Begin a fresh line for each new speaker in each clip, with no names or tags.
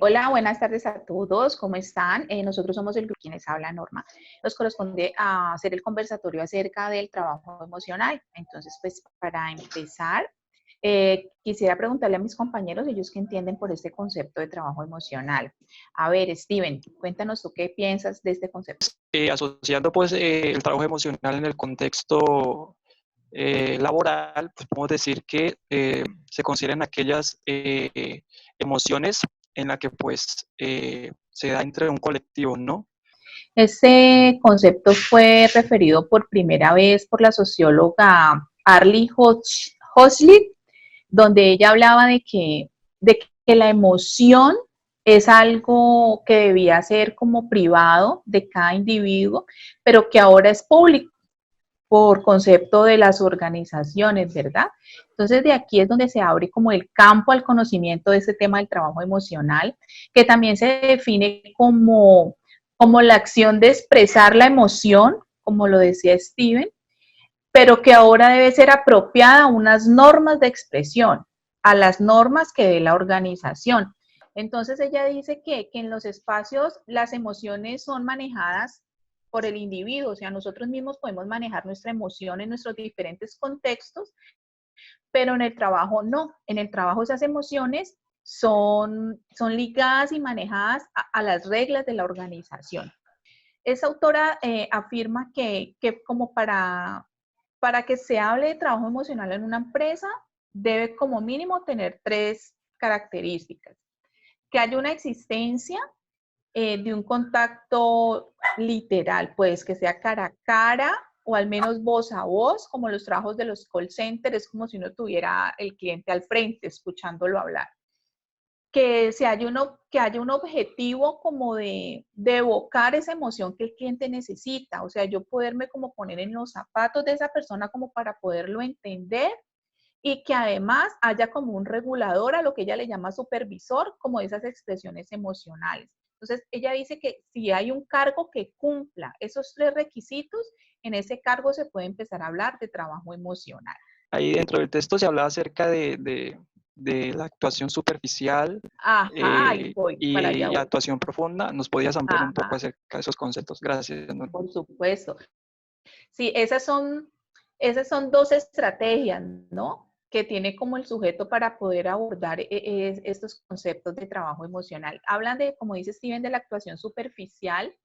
Hola, buenas tardes a todos, ¿cómo están? Nosotros somos el grupo quienes habla Norma. Nos corresponde a hacer el conversatorio acerca del trabajo emocional. Entonces, pues para empezar, quisiera preguntarle a mis compañeros, ellos que entienden por este concepto de trabajo emocional. A ver, Steven, cuéntanos tú qué piensas de este concepto.
Asociando pues el trabajo emocional en el contexto laboral, pues podemos decir que se consideran aquellas emociones en las que pues se da entre un colectivo, ¿no?
Este concepto fue referido por primera vez por la socióloga Arlie Hochschild, donde ella hablaba de que la emoción es algo que debía ser como privado de cada individuo, pero que ahora es público por concepto de las organizaciones, ¿verdad? Entonces de aquí es donde se abre como el campo al conocimiento de este tema del trabajo emocional, que también se define como la acción de expresar la emoción, como lo decía Steven, pero que ahora debe ser apropiada a unas normas de expresión, a las normas que dé la organización. Entonces ella dice que en los espacios las emociones son manejadas por el individuo, o sea, nosotros mismos podemos manejar nuestra emoción en nuestros diferentes contextos, pero en el trabajo no. En el trabajo esas emociones son ligadas y manejadas a las reglas de la organización. Esa autora afirma que como para que se hable de trabajo emocional en una empresa, debe como mínimo tener tres características. Que haya una existencia de un contacto literal, pues que sea cara a cara o al menos voz a voz, como los trabajos de los call centers, es como si uno tuviera el cliente al frente escuchándolo hablar. Que haya un objetivo como de evocar esa emoción que el cliente necesita, o sea, yo poderme como poner en los zapatos de esa persona como para poderlo entender y que además haya como un regulador, a lo que ella le llama supervisor, como de esas expresiones emocionales. Entonces, ella dice que si hay un cargo que cumpla esos tres requisitos, en ese cargo se puede empezar a hablar de trabajo emocional.
Ahí dentro del texto se hablaba acerca de la actuación superficial
Ajá, ahí voy, para allá
y
voy.
actuación profunda. ¿Nos podías ampliar un poco
Ajá,
acerca de esos conceptos? Gracias, Norma.
por supuesto. Sí, esas son dos estrategias, ¿no? Que tiene como el sujeto para poder abordar estos conceptos de trabajo emocional. Hablan de, como dice Steven, de la actuación superficial.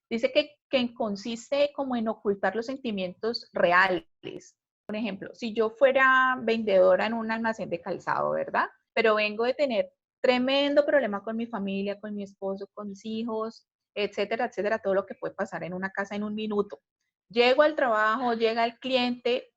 Dice que consiste como en ocultar los sentimientos reales. Por ejemplo, si yo fuera vendedora en un almacén de calzado, ¿verdad? Pero vengo de tener tremendo problema con mi familia, con mi esposo, con mis hijos, etcétera, etcétera, todo lo que puede pasar en una casa en un minuto. Llego al trabajo, llega el cliente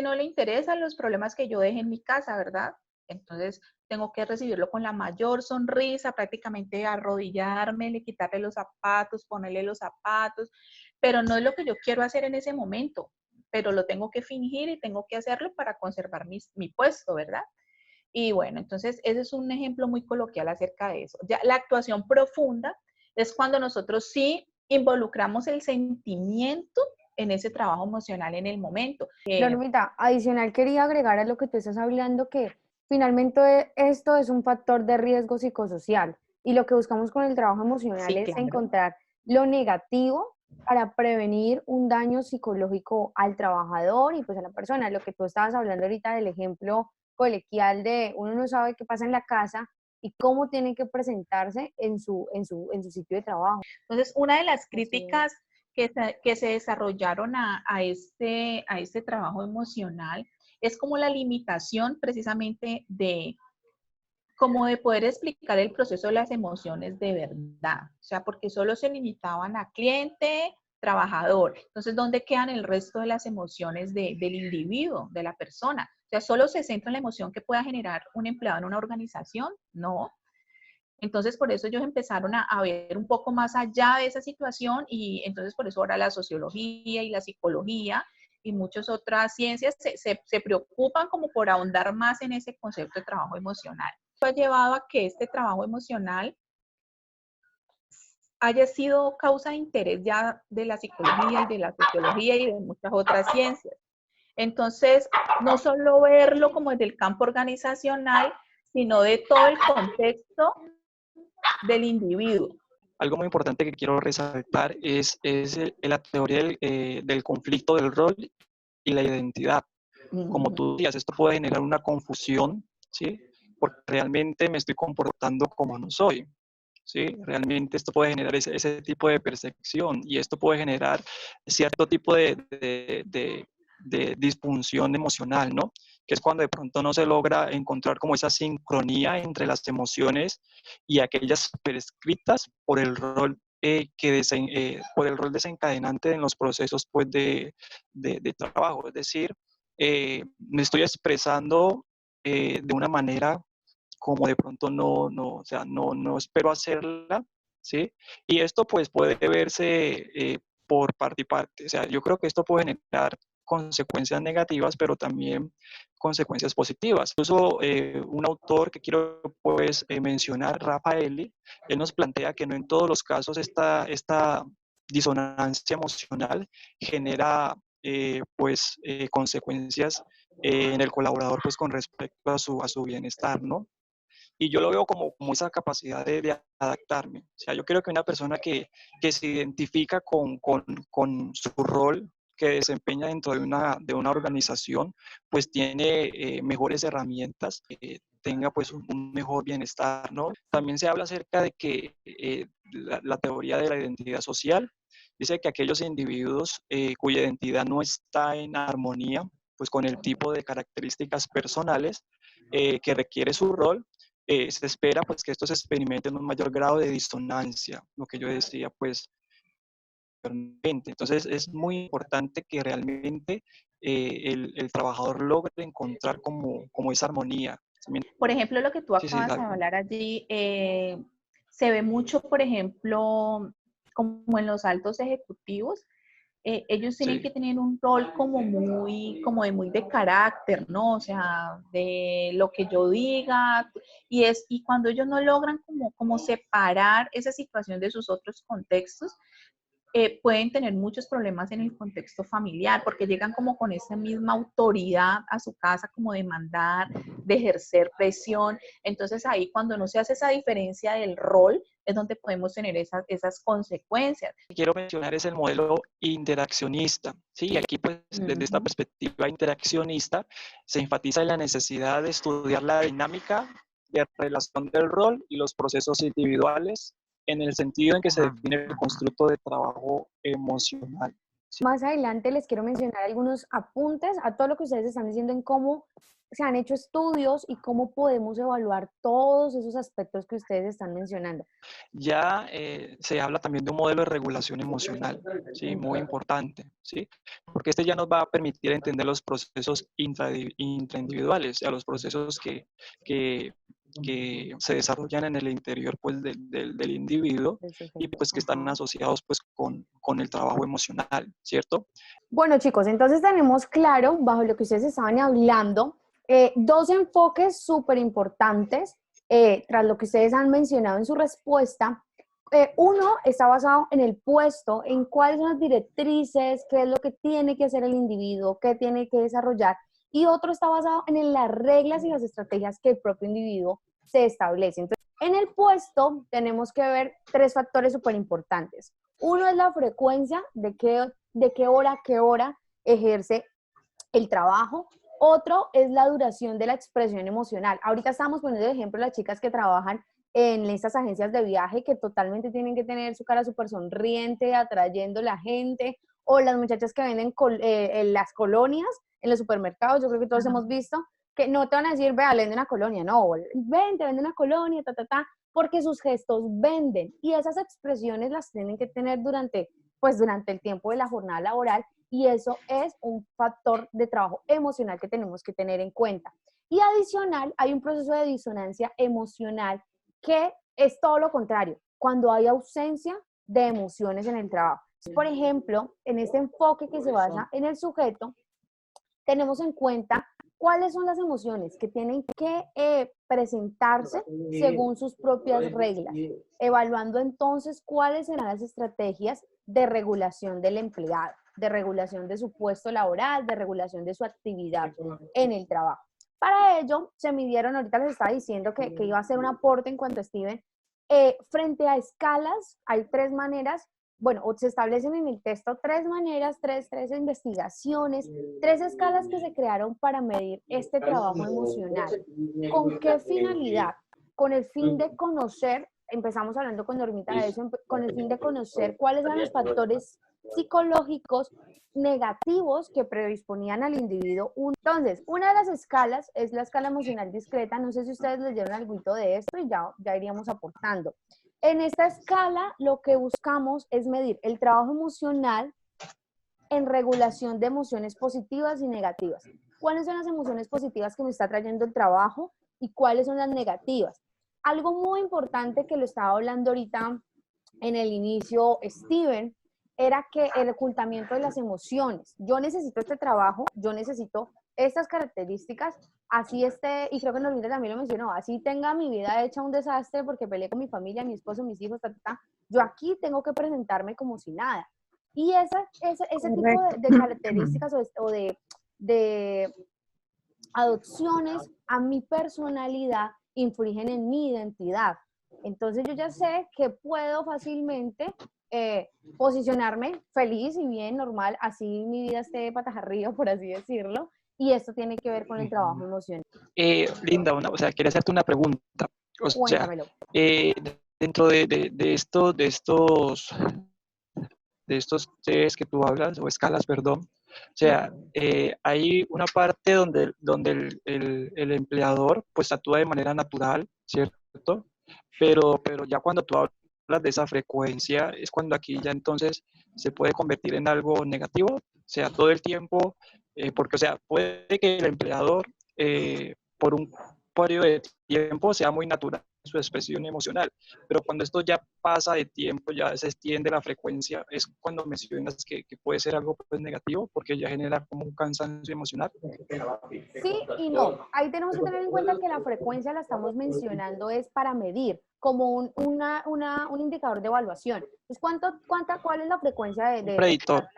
no le interesan los problemas que yo deje en mi casa, ¿verdad? Entonces tengo que recibirlo con la mayor sonrisa, prácticamente arrodillarme, quitarle los zapatos, ponerle los zapatos, pero no es lo que yo quiero hacer en ese momento, pero lo tengo que fingir y tengo que hacerlo para conservar mi puesto, ¿verdad? Y bueno, entonces ese es un ejemplo muy coloquial acerca de eso. Ya la actuación profunda es cuando nosotros sí involucramos el sentimiento en ese trabajo emocional en el momento.
Normita, adicional quería agregar a lo que tú estás hablando que finalmente esto es un factor de riesgo psicosocial y lo que buscamos con el trabajo emocional
Sí,
es
claro.
encontrar lo negativo para prevenir un daño psicológico al trabajador y pues a la persona. Lo que tú estabas hablando ahorita del ejemplo coloquial de uno no sabe qué pasa en la casa y cómo tiene que presentarse en su sitio de trabajo.
Entonces, una de las
Así es.
críticas que se desarrollaron a este trabajo emocional es como la limitación precisamente como de poder explicar el proceso de las emociones de verdad. O sea, porque solo se limitaban a cliente, trabajador. Entonces, ¿dónde quedan el resto de las emociones del individuo, de la persona? O sea, ¿solo se centra en la emoción que pueda generar un empleado en una organización? No. Entonces, por eso ellos empezaron a ver un poco más allá de esa situación y entonces por eso ahora la sociología y la psicología y muchas otras ciencias se preocupan como por ahondar más en ese concepto de trabajo emocional. Esto ha llevado a que este trabajo emocional haya sido causa de interés ya de la psicología y de la sociología y de muchas otras ciencias. Entonces, no solo verlo como desde el campo organizacional, sino de todo el contexto del individuo.
Algo muy importante que quiero resaltar es la teoría del conflicto del rol y la identidad. Como tú decías, esto puede generar una confusión, ¿sí? Porque realmente me estoy comportando como no soy, ¿sí? Realmente esto puede generar ese tipo de percepción y esto puede generar cierto tipo de disfunción emocional, ¿no? Que es cuando de pronto no se logra encontrar como esa sincronía entre las emociones y aquellas prescritas por el rol por el rol desencadenante en los procesos pues, de trabajo. Es decir, me estoy expresando de una manera como de pronto o sea, no espero hacerla, ¿sí? Y esto pues puede verse por parte y parte. O sea, yo creo que esto puede generar consecuencias negativas, pero también consecuencias positivas. Incluso un autor que quiero pues mencionar, Raffaelli, él nos plantea que no en todos los casos esta disonancia emocional genera consecuencias en el colaborador pues con respecto a su bienestar, ¿no? Y yo lo veo como esa capacidad de adaptarme. O sea, yo creo que una persona que se identifica con su rol que desempeña dentro de una organización, pues tiene mejores herramientas, tenga pues un mejor bienestar, ¿no? También se habla acerca de que la teoría de la identidad social dice que aquellos individuos cuya identidad no está en armonía pues con el tipo de características personales que requiere su rol, se espera pues que estos experimenten un mayor grado de disonancia, lo que yo decía pues anteriormente. Entonces es muy importante que realmente el trabajador logre encontrar como esa armonía.
Por ejemplo, lo que tú
Sí, sí,
acabas de hablar allí, se ve mucho, por ejemplo, como en los altos ejecutivos, ellos tienen
sí.
que tener un rol como de muy de carácter, ¿no? O sea, de lo que yo diga, y cuando ellos no logran como separar esa situación de sus otros contextos, pueden tener muchos problemas en el contexto familiar, porque llegan como con esa misma autoridad a su casa, como de mandar, de ejercer presión. Entonces ahí cuando no se hace esa diferencia del rol, es donde podemos tener esas consecuencias.
Quiero mencionar es el modelo interaccionista. Sí, y aquí pues desde esta perspectiva interaccionista se enfatiza en la necesidad de estudiar la dinámica de relación del rol y los procesos individuales en el sentido en que se define el constructo de trabajo emocional.
¿Sí? Más adelante les quiero mencionar algunos apuntes a todo lo que ustedes están diciendo en cómo se han hecho estudios y cómo podemos evaluar todos esos aspectos que ustedes están mencionando.
Ya se habla también de un modelo de regulación emocional, ¿sí? Muy importante, ¿sí? Porque este ya nos va a permitir entender los procesos intraindividuales, o sea, los procesos que se desarrollan en el interior pues, del individuo y pues que están asociados pues con el trabajo emocional, ¿cierto?
Bueno, chicos, entonces tenemos claro, bajo lo que ustedes estaban hablando, dos enfoques súper importantes tras lo que ustedes han mencionado en su respuesta. Uno está basado en el puesto, en cuáles son las directrices, qué es lo que tiene que hacer el individuo, qué tiene que desarrollar, y otro está basado en las reglas y las estrategias que el propio individuo se establece. Entonces, en el puesto tenemos que ver tres factores súper importantes. Uno es la frecuencia, de qué hora a qué hora ejerce el trabajo. Otro es la duración de la expresión emocional. Ahorita estamos poniendo de ejemplo las chicas que trabajan en estas agencias de viaje que totalmente tienen que tener su cara súper sonriente, atrayendo a la gente, o las muchachas que venden en las colonias, en los supermercados, yo creo que todos hemos visto, que no te van a decir, vea, le vende una colonia, no, ven, te vende una colonia, porque sus gestos venden, y esas expresiones las tienen que tener durante el tiempo de la jornada laboral, y eso es un factor de trabajo emocional que tenemos que tener en cuenta. Y adicional, hay un proceso de disonancia emocional que es todo lo contrario, cuando hay ausencia de emociones en el trabajo. Por ejemplo, en este enfoque que se basa en el sujeto, tenemos en cuenta cuáles son las emociones que tienen que presentarse según sus propias reglas, evaluando entonces cuáles serán las estrategias de regulación del empleado, de regulación de su puesto laboral, de regulación de su actividad en el trabajo. Para ello, se midieron, ahorita les estaba diciendo que iba a hacer un aporte en cuanto a Steven, Frente a escalas, hay tres maneras, bueno, o se establecen en el texto tres maneras, tres investigaciones, tres escalas que se crearon para medir este trabajo emocional. ¿Con qué finalidad? Con el fin de conocer, empezamos hablando con Normita de eso, con el fin de conocer cuáles eran los factores psicológicos negativos que predisponían al individuo. Entonces, una de las escalas es la escala emocional discreta. No sé si ustedes leyeron algo de esto y ya iríamos aportando. En esta escala, lo que buscamos es medir el trabajo emocional en regulación de emociones positivas y negativas. ¿Cuáles son las emociones positivas que me está trayendo el trabajo y cuáles son las negativas? Algo muy importante que lo estaba hablando ahorita en el inicio Steven, era que el ocultamiento de las emociones. Yo necesito este trabajo, yo necesito estas características, así esté, y creo que Norita también lo mencionó, así tenga mi vida hecha un desastre porque peleé con mi familia, mi esposo, mis hijos, yo aquí tengo que presentarme como si nada. Y ese tipo de características o de adopciones a mi personalidad infringen en mi identidad. Entonces yo ya sé que puedo fácilmente posicionarme feliz y bien, normal, así mi vida esté patas arriba, por así decirlo, y esto tiene que ver con el trabajo emocional.
Linda, quería hacerte una pregunta.
Cuéntamelo.
Dentro de estos test que tú hablas, o escalas, perdón, hay una parte donde el empleador pues actúa de manera natural, ¿cierto? Pero ya cuando tú hablas de esa frecuencia, es cuando aquí ya entonces se puede convertir en algo negativo, todo el tiempo, porque, puede que el empleador por un periodo de tiempo sea muy natural en su expresión emocional, pero cuando esto ya pasa de tiempo, ya se extiende la frecuencia, es cuando mencionas que puede ser algo pues negativo, porque ya genera como un cansancio emocional.
Sí y no. Ahí tenemos que tener en cuenta que la frecuencia la estamos mencionando es para medir, como un indicador de evaluación. Entonces, ¿cuál es la frecuencia de
predictor.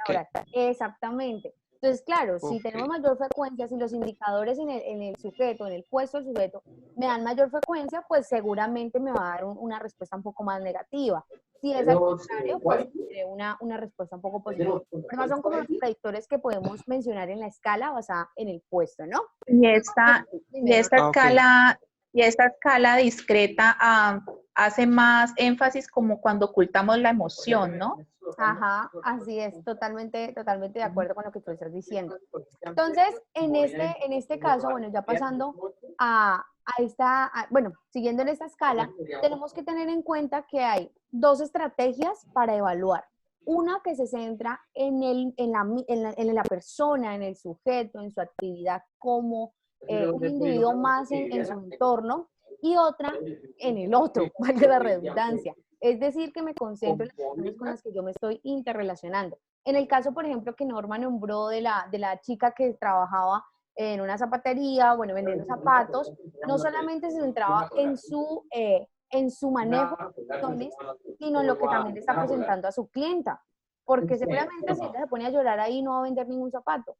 Exactamente. Entonces, claro, si
Okay.
tenemos mayor frecuencia, si los indicadores en el sujeto, en el puesto del sujeto, me dan mayor frecuencia, pues seguramente me va a dar una respuesta un poco más negativa. Si es al contrario, pues tendré una respuesta un poco positiva. Además, son como los predictores que podemos mencionar en la escala basada en el puesto, ¿no?
Y esta escala discreta hace más énfasis como cuando ocultamos la emoción, ¿no?
Ajá, así es, totalmente de acuerdo con lo que tú estás diciendo. Entonces, en este caso, bueno, ya pasando siguiendo en esta escala, tenemos que tener en cuenta que hay dos estrategias para evaluar. Una que se centra en la persona, en el sujeto, en su actividad como un individuo más en su entorno, y otra en el otro, valga la redundancia. Es decir, que me concentro en las personas con las que yo me estoy interrelacionando. En el caso, por ejemplo, que Norma nombró de la chica que trabajaba en una zapatería, bueno, vendiendo zapatos, no solamente se centraba en su manejo de emociones, sino en lo que también le está presentando a su clienta. Porque seguramente si ella se pone a llorar ahí, no va a vender ningún zapato.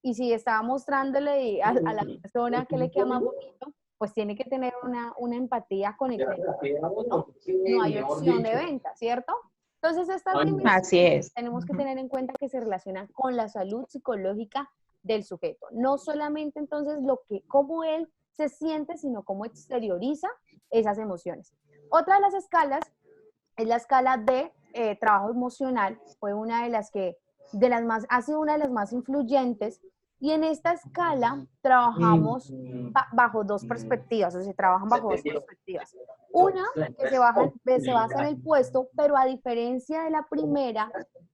Y si estaba mostrándole a la persona que le queda más bonito, pues tiene que tener una empatía con el cliente, ¿no? No hay opción de venta, ¿cierto? Entonces, estas dimensiones tenemos que tener en cuenta que se relacionan con la salud psicológica del sujeto. No solamente entonces cómo él se siente, sino cómo exterioriza esas emociones. Otra de las escalas es la escala de trabajo emocional. Fue una de las que, ha sido una de las más influyentes. Y en esta escala trabajamos bajo dos perspectivas, o sea, se trabajan bajo dos perspectivas. Una que se basa en el puesto, pero a diferencia de la primera,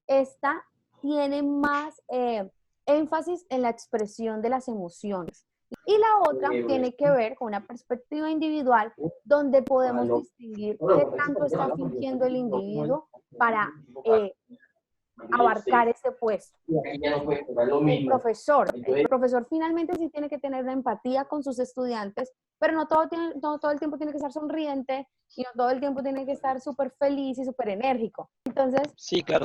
esta tiene más énfasis en la expresión de las emociones. Y la otra tiene que ver con una perspectiva individual donde podemos distinguir qué tanto está fingiendo el individuo para abarcar este puesto. El profesor finalmente sí tiene que tener una empatía con sus estudiantes, pero no todo el tiempo tiene que estar sonriente y no todo el tiempo tiene que estar súper feliz y súper enérgico. Entonces,
sí, claro,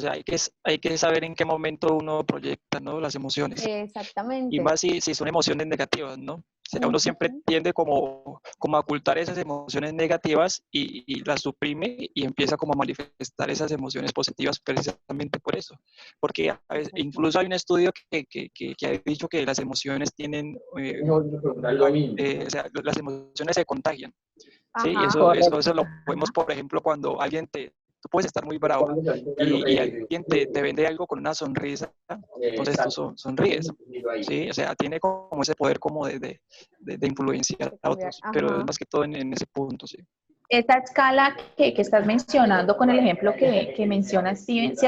hay que saber en qué momento uno proyecta, ¿no?, las emociones.
Exactamente.
Y más si son emociones negativas, ¿no? Uno siempre tiende como como a ocultar esas emociones negativas y las suprime y empieza como a manifestar esas emociones positivas precisamente por eso. Porque incluso hay un estudio que ha dicho que las emociones tienen, o sea, las emociones se contagian. Sí, y
Ajá.
eso lo vemos, por ejemplo, cuando tú puedes estar muy bravo y alguien te vende algo con una sonrisa, entonces tú sonríes, ¿sí? O sea, tiene como ese poder como de influenciar a otros, pero es
Ajá.
más que todo en ese punto, sí.
Esta escala que estás mencionando con el ejemplo que menciona Steven se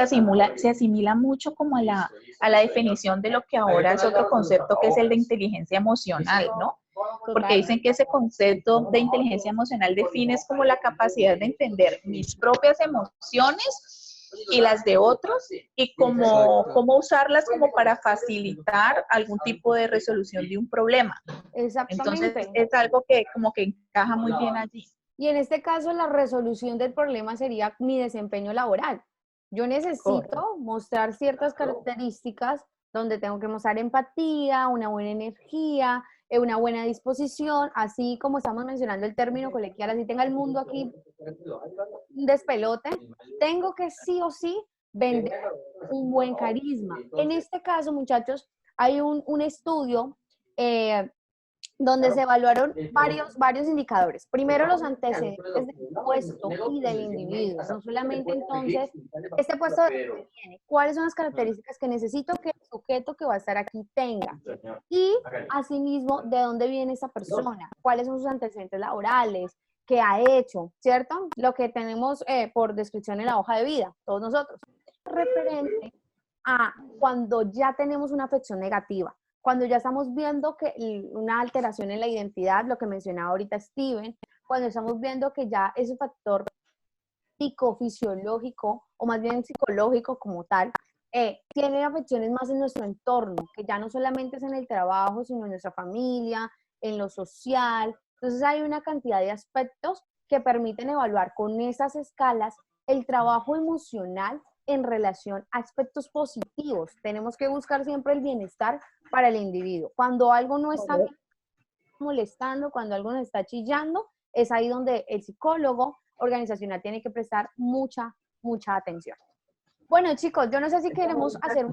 asimila mucho como a la definición de lo que ahora es otro concepto que es el de inteligencia emocional, ¿no? Porque
Total.
dicen que ese concepto de inteligencia emocional define es como la capacidad de entender mis propias emociones y las de otros y cómo usarlas como para facilitar algún tipo de resolución de un problema. Entonces
Exactamente.
es algo que como que encaja muy bien allí.
Y en este caso, la resolución del problema sería mi desempeño laboral. Yo necesito mostrar ciertas características donde tengo que mostrar empatía, una buena energía, una buena disposición, así como estamos mencionando el término colegial, así tenga el mundo aquí un despelote, tengo que sí o sí vender un buen carisma. En este caso, muchachos, hay un estudio eh, donde se evaluaron varios indicadores. Primero, los antecedentes del puesto y del individuo. No solamente entonces, este puesto de dónde viene, cuáles son las características que necesito que el sujeto que va a estar aquí tenga. Y asimismo, de dónde viene esa persona, cuáles son sus antecedentes laborales, qué ha hecho, ¿cierto? Lo que tenemos por descripción en la hoja de vida, todos nosotros. Referente a cuando ya tenemos una afección negativa, cuando ya estamos viendo que una alteración en la identidad, lo que mencionaba ahorita Steven, cuando estamos viendo que ya ese factor psicofisiológico o más bien psicológico como tal, tiene afecciones más en nuestro entorno, que ya no solamente es en el trabajo, sino en nuestra familia, en lo social. Entonces hay una cantidad de aspectos que permiten evaluar con esas escalas el trabajo emocional en relación a aspectos positivos. Tenemos que buscar siempre el bienestar para el individuo. Cuando algo no está molestando, cuando algo nos está chillando, es ahí donde el psicólogo organizacional tiene que prestar mucha atención. Bueno, chicos, yo no sé si queremos hacer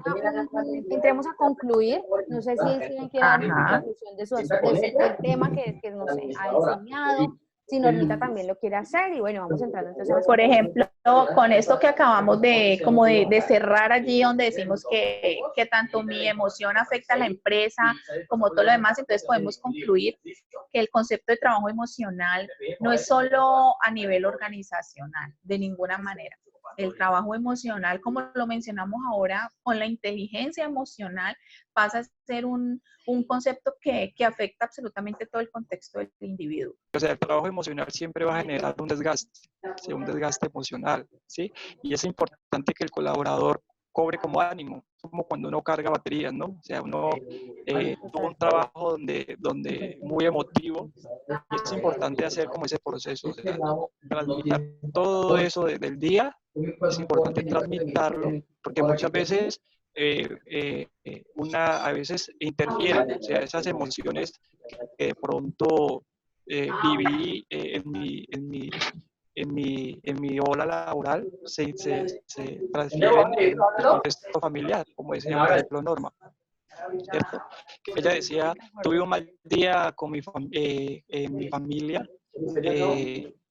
entremos a concluir. No sé si quieren dar una
Ajá.
conclusión del tema que no sé, ha enseñado. Si Normita también lo quiere hacer. Y bueno, vamos entrando entonces a las
Por
conclusiones.
ejemplo, con esto que acabamos de cerrar allí, donde decimos que tanto mi emoción afecta a la empresa como todo lo demás, entonces podemos concluir que el concepto de trabajo emocional no es solo a nivel organizacional, de ninguna manera. El trabajo emocional, como lo mencionamos ahora, con la inteligencia emocional, pasa a ser un concepto que afecta absolutamente todo el contexto del individuo.
O sea, el trabajo emocional siempre va a generar un desgaste, ¿sí? Un desgaste emocional, ¿sí? Y es importante que el colaborador cobre como ánimo, como cuando uno carga baterías, ¿no? O sea, uno tuvo un trabajo donde muy emotivo y es importante hacer como ese proceso, o sea, transmitir todo eso del día, es importante transmitirlo, porque muchas veces a veces interfieren, o sea, esas emociones que de pronto viví en mi ola laboral se transfieren en el contexto familiar, como decía, por ejemplo, Norma, ¿cierto? Ella decía, tuve un mal día con mi familia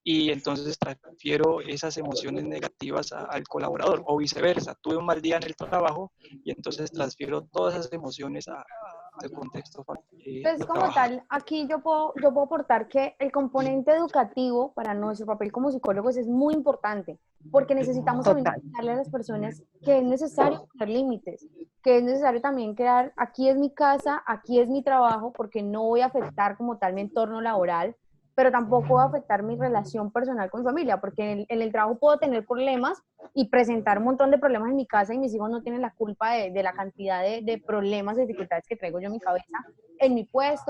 y entonces transfiero esas emociones negativas al colaborador o viceversa. Tuve un mal día en el trabajo y entonces transfiero todas esas emociones al contexto
Entonces,
de
como
trabajar.
tal, aquí yo puedo aportar que el componente educativo para nuestro papel como psicólogos es muy importante, porque necesitamos también
Total.
explicarle a las personas que es necesario poner límites, que es necesario también crear, aquí es mi casa, aquí es mi trabajo, porque no voy a afectar como tal mi entorno laboral, pero tampoco va a afectar mi relación personal con mi familia, porque en el trabajo puedo tener problemas y presentar un montón de problemas en mi casa y mis hijos no tienen la culpa de la cantidad de problemas, de dificultades que traigo yo en mi cabeza, en mi puesto,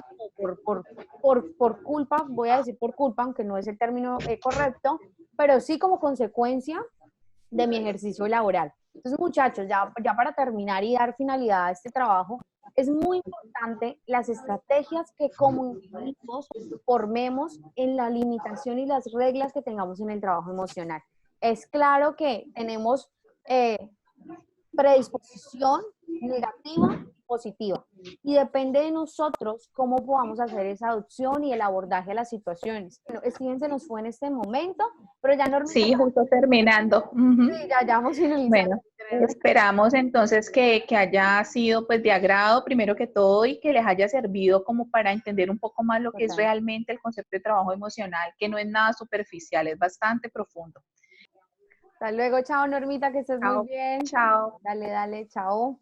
o por culpa, voy a decir por culpa, aunque no es el término correcto, pero sí como consecuencia de mi ejercicio laboral. Entonces, muchachos, ya para terminar y dar finalidad a este trabajo, es muy importante las estrategias que como individuos formemos en la limitación y las reglas que tengamos en el trabajo emocional. Es claro que tenemos predisposición negativa y positiva. Y depende de nosotros cómo podamos hacer esa adopción y el abordaje de las situaciones. Bueno, Steven se nos fue en este momento, pero ya
Sí, justo terminando.
sí, ya vamos finalizando.
Bueno, esperamos entonces que haya sido pues de agrado primero que todo y que les haya servido como para entender un poco más lo que es realmente el concepto de trabajo emocional, que no es nada superficial, es bastante profundo.
Hasta luego, chao Normita, que estés
Chao,
muy bien.
chao.
Dale, chao.